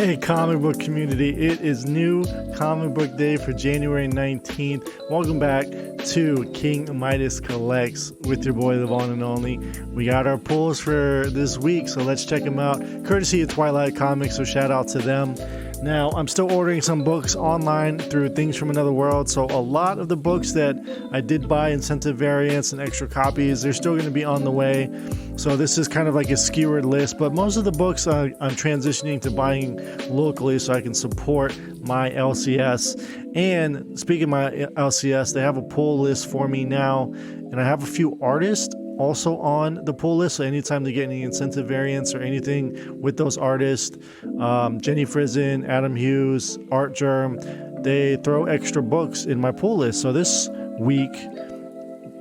Hey, comic book community, it is new comic book day for January 19th. Welcome back to King Midas Collects with your boy, the one and only. We got our pulls for this week, so let's check them out. Courtesy of Twilight Comics, so shout out to them. Now, I'm still ordering some books online through Things From Another World, so a lot of the books that I did buy incentive variants and extra copies, they're still going to be on the way. So this is kind of like a skewered list, but most of the books I'm transitioning to buying locally so I can support my LCS. And speaking of my LCS, they have a pull list for me now, and I have a few artists also on the pull list, so anytime they get any incentive variants or anything with those artists, Jenny Frizen, Adam Hughes, Art Germ, they throw extra books in my pull list. So this week,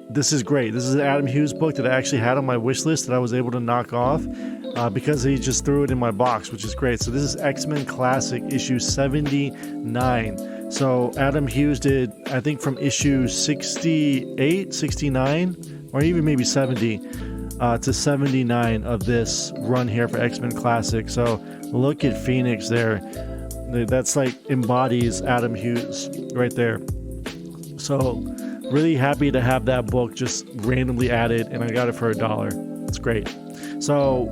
this is great. This is an Adam Hughes book that I actually had on my wish list that I was able to knock off because he just threw it in my box, which is great. So this is X-Men Classic issue 79. So Adam Hughes did, I think, from issue 68, 69, or even maybe 70 to 79 of this run here for X-Men Classic. So look at Phoenix there. That's like embodies Adam Hughes right there. So really happy to have that book just randomly added, and I got it for $1. It's great. So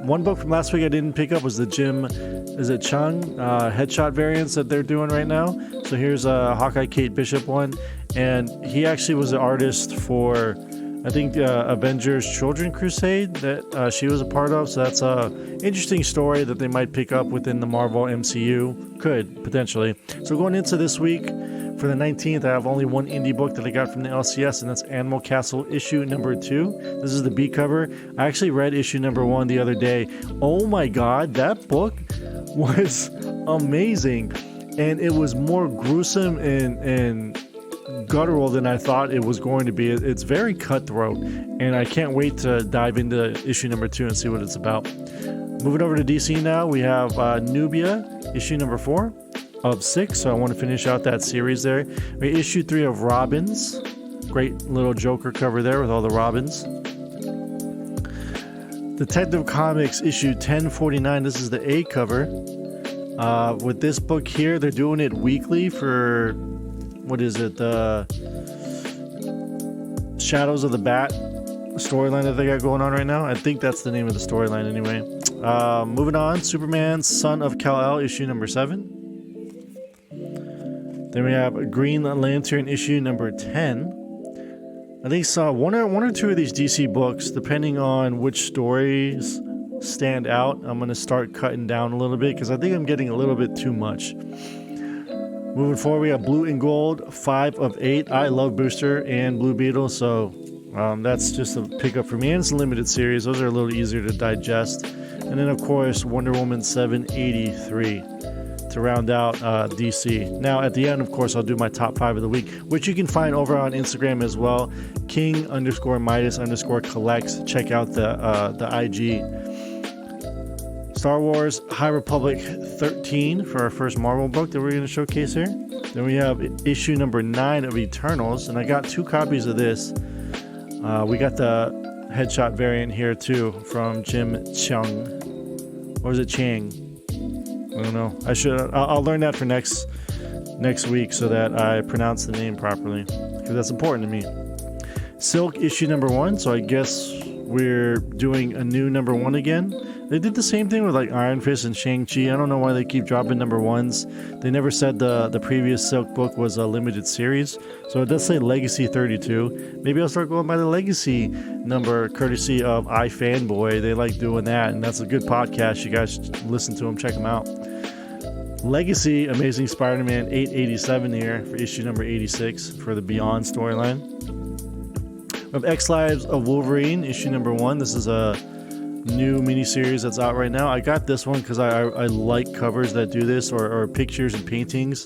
one book from last week I didn't pick up was the Jim, is it Chung headshot variants that they're doing right now. So here's a Hawkeye Kate Bishop one, and he actually was the artist for, I think, Avengers Children Crusade that she was a part of. So that's a interesting story that they might pick up within the Marvel MCU. Could, potentially. So going into this week, for the 19th, I have only one indie book that I got from the LCS, and that's Animal Castle issue number 2. This is the B cover. I actually read issue number 1 the other day. Oh my god, that book was amazing. And it was more gruesome and guttural than I thought it was going to be. It's very cutthroat, and I can't wait to dive into issue number 2 and see what it's about. Moving over to DC now, we have Nubia, issue number 4 of 6, so I want to finish out that series there. We issue 3 of Robins. Great little Joker cover there with all the Robins. Detective Comics issue 1049. This is the A cover. With this book here, they're doing it weekly for, what is it, the Shadows of the Bat storyline that they got going on right now. I think that's the name of the storyline anyway. Moving on, Superman, Son of Kal-El, issue number 7. Then we have Green Lantern issue number 10. I think saw one or two of these DC books, depending on which stories stand out. I'm going to start cutting down a little bit because I think I'm getting a little bit too much. Moving forward, we have Blue and Gold, 5 of 8. I love Booster and Blue Beetle, so that's just a pickup for me. And it's a limited series. Those are a little easier to digest. And then, of course, Wonder Woman 783 to round out DC. Now, at the end, of course, I'll do my top 5 of the week, which you can find over on Instagram as well. King_Midas_collects. Check out the IG. Star Wars High Republic 13 for our first Marvel book that we're going to showcase here. Then we have issue number 9 of Eternals, and I got 2 copies of this. We got the headshot variant here too from Jim Chung, or is it Chang? I don't know. I'll learn that for next week so that I pronounce the name properly, because that's important to me. Silk issue number 1, so I guess we're doing a new number 1 again. They did the same thing with like Iron Fist and Shang-Chi. I don't know why they keep dropping number 1s. They never said the previous Silk book was a limited series. So it does say Legacy 32. Maybe I'll start going by the Legacy number, courtesy of iFanboy. They like doing that, and that's a good podcast. You guys listen to them, check them out. Legacy Amazing Spider-Man 887 here for issue number 86 for the Beyond storyline. We have X-Lives of Wolverine, issue number 1. This is a new miniseries that's out right now. I got this one because I like covers that do this, or pictures and paintings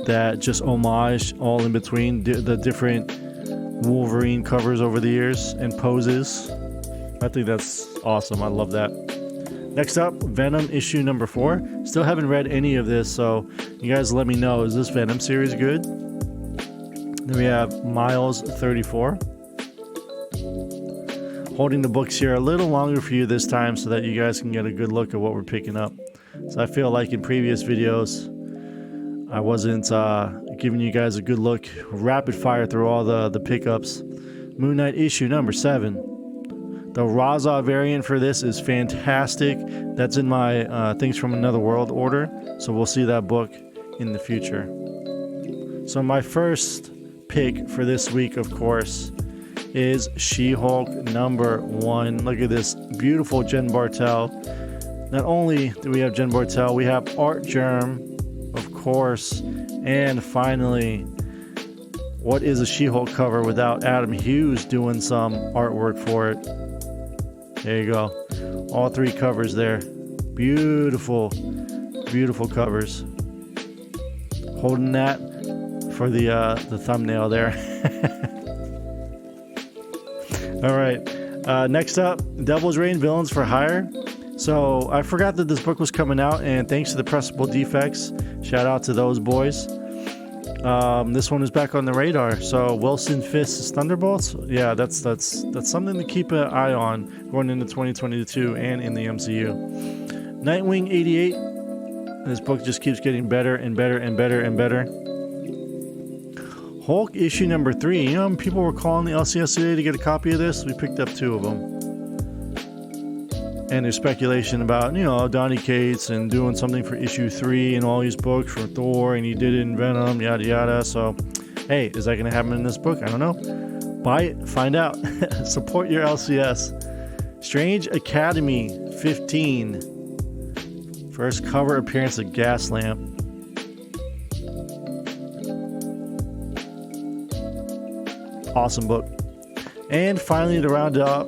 that just homage all in between the different Wolverine covers over the years and poses. I think that's awesome. I love that. Next up, Venom issue number 4. Still haven't read any of this, so you guys let me know. Is this Venom series good? Then we have Miles 34. Holding the books here a little longer for you this time so that you guys can get a good look at what we're picking up. So I feel like in previous videos, I wasn't giving you guys a good look, rapid fire through all the pickups. Moon Knight issue number 7. The Raza variant for this is fantastic. That's in my Things from Another World order, so we'll see that book in the future. So my first pick for this week, of course, is She-Hulk number 1. Look at this beautiful Jen Bartel. Not only do we have Jen Bartel, we have Art Germ, of course, and finally, what is a She-Hulk cover without Adam Hughes doing some artwork for it? There you go. All 3 covers there. Beautiful, beautiful covers. Holding that for the thumbnail there. All right. Next up, Devil's Reign Villains for Hire. So I forgot that this book was coming out, and thanks to the Pressable Defects, shout out to those boys. This one is back on the radar. So Wilson Fisk's Thunderbolts, yeah, that's something to keep an eye on going into 2022 and in the MCU. Nightwing 88. This book just keeps getting better and better and better and better. Hulk issue number 3. You know, people were calling the LCS today to get a copy of this. We picked up 2 of them. And there's speculation about, Donny Cates and doing something for issue 3 and all these books for Thor, and he did it in Venom, yada yada. So, hey, is that going to happen in this book? I don't know. Buy it, find out. Support your LCS. Strange Academy 15. First cover appearance of Gaslamp. Awesome book. And finally, to round it up,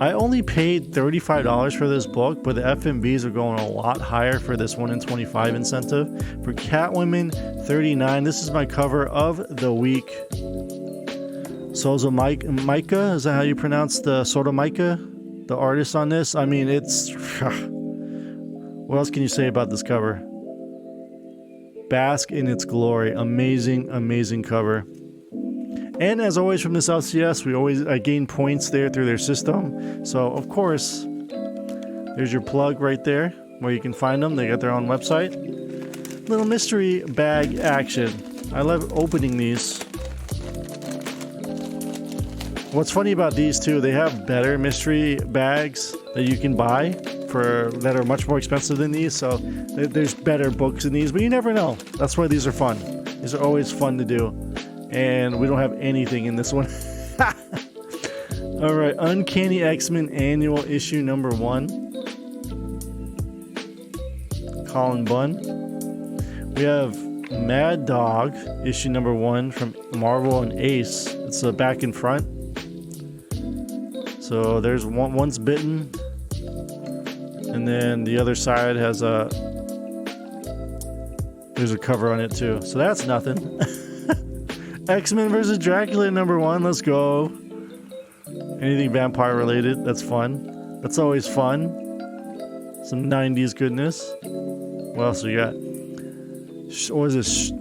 I only paid $35 for this book, but the FMVs are going a lot higher for this 1 in 25 incentive. For Catwoman 39, this is my cover of the week. Sozo Micah, is that how you pronounce the Soto Micah? The artist on this? I mean, it's... What else can you say about this cover? Bask in its glory. Amazing, amazing cover. And as always from this LCS, I gain points there through their system. So, of course, there's your plug right there where you can find them. They got their own website. Little mystery bag action. I love opening these. What's funny about these two, they have better mystery bags that you can buy that are much more expensive than these. So there's better books in these, but you never know. That's why these are fun. These are always fun to do. And we don't have anything in this one. All right, Uncanny X-Men Annual Issue number 1. Colin Bunn. We have Mad Dog Issue number 1 from Marvel and Ace. It's a back and front. So there's one's bitten, and then the other side has there's a cover on it too. So that's nothing. X-Men vs. Dracula number 1, let's go. Anything vampire related, that's fun. That's always fun. Some 90s goodness. What else we got? What is this?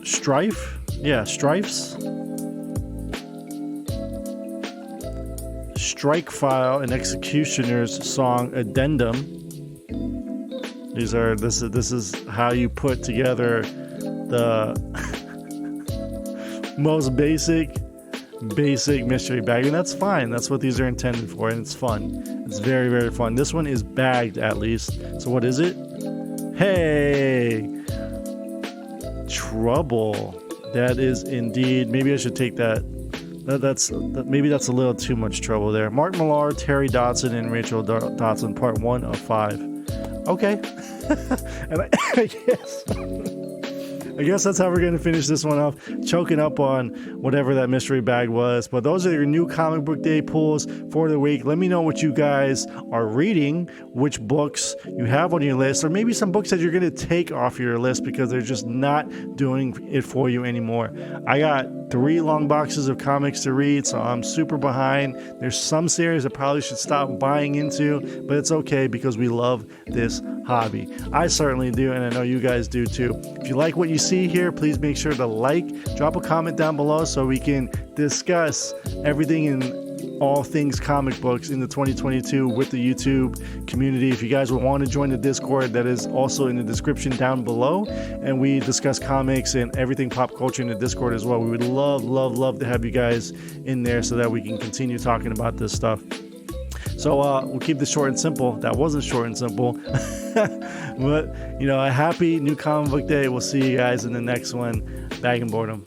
Strife? Yeah, Strifes. Strike File and Executioner's Song Addendum. This is how you put together the most basic mystery bag, and that's fine. That's what these are intended for, and it's fun. It's very, very fun. This one is bagged at least. So what is it? Hey, Trouble. That is indeed. Maybe I should take that. Maybe that's a little too much trouble there. Mark Millar, Terry Dodson, and Rachel Dodson, part 1 of 5. Okay. And I guess that's how we're going to finish this one off, choking up on whatever that mystery bag was. But those are your new comic book day pulls for the week. Let me know what you guys are reading, which books you have on your list, or maybe some books that you're going to take off your list because they're just not doing it for you anymore. I got 3 long boxes of comics to read, so I'm super behind. There's some series I probably should stop buying into, but it's okay because we love this hobby. I certainly do, and I know you guys do too. If you like what you see here, please make sure to drop a comment down below so we can discuss everything in all things comic books into 2022 with the YouTube community. If you guys would want to join the Discord, that is also in the description down below. And we discuss comics and everything pop culture in the Discord as well. We would love to have you guys in there so that we can continue talking about this stuff. So we'll keep this short and simple. That wasn't short and simple. But, a happy new comic book day. We'll see you guys in the next one. Bag and boredom.